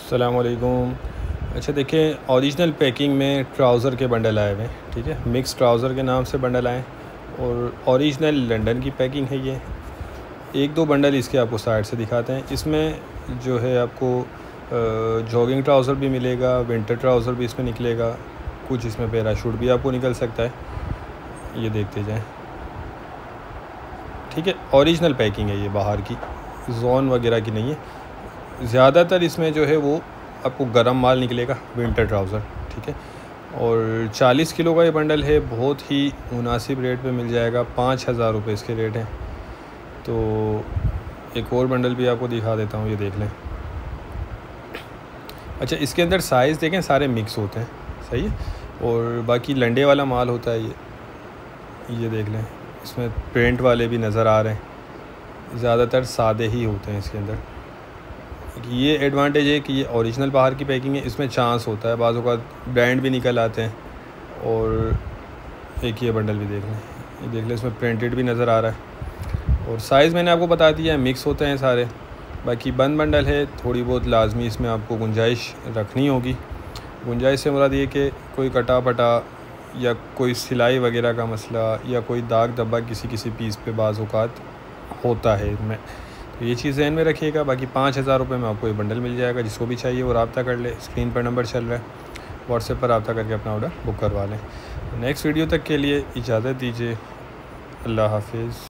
अस्सलामुअलैकुम। अच्छा देखें, ओरिजिनल पैकिंग में ट्राउज़र के बंडल आए हुए हैं। ठीक है, मिक्स ट्राउज़र के नाम से बंडल आए और ओरिजिनल लंदन की पैकिंग है ये। एक दो बंडल इसके आपको साइड से दिखाते हैं। इसमें जो है आपको जॉगिंग ट्राउज़र भी मिलेगा, विंटर ट्राउज़र भी इसमें निकलेगा, कुछ इसमें पैराशूट भी आपको निकल सकता है। ये देखते जाएँ। ठीक है, ओरिजिनल पैकिंग है ये, बाहर की जोन वगैरह की नहीं है। ज़्यादातर इसमें जो है वो आपको गर्म माल निकलेगा, विंटर ट्राउज़र। ठीक है, और 40 किलो का ये बंडल है, बहुत ही मुनासिब रेट पे मिल जाएगा। 5,000 रुपये इसके रेट हैं। तो एक और बंडल भी आपको दिखा देता हूँ, ये देख लें। अच्छा, इसके अंदर साइज़ देखें, सारे मिक्स होते हैं, सही है। और बाकी लंडे वाला माल होता है ये देख लें। इसमें प्रिंट वाले भी नज़र आ रहे हैं, ज़्यादातर सादे ही होते हैं इसके अंदर। ये एडवांटेज है कि ये ओरिजिनल बाहर की पैकिंग है, इसमें चांस होता है बाज़ों का ब्रांड भी निकल आते हैं। और एक ये बंडल भी देख लें, ये देख लें, इसमें प्रिंटेड भी नज़र आ रहा है। और साइज़ मैंने आपको बता दिया है, मिक्स होते हैं सारे। बाकी बंद बंडल है, थोड़ी बहुत लाजमी इसमें आपको गुंजाइश रखनी होगी। गुंजाइश से मुराद ये कि कोई कटा पटा या कोई सिलाई वगैरह का मसला या कोई दाग धब्बा किसी किसी पीस पे बाज़ औक़ात होता है इनमें, तो ये चीज़ ध्यान में रखिएगा। बाकी 5,000 रुपये में आपको ये बंडल मिल जाएगा। जिसको भी चाहिए वो रब्ता कर ले, स्क्रीन पर नंबर चल रहा है, व्हाट्सएप पर रब्ता करके अपना ऑर्डर बुक करवा लें। नेक्स्ट वीडियो तक के लिए इजाज़त दीजिए। अल्लाह हाफिज़।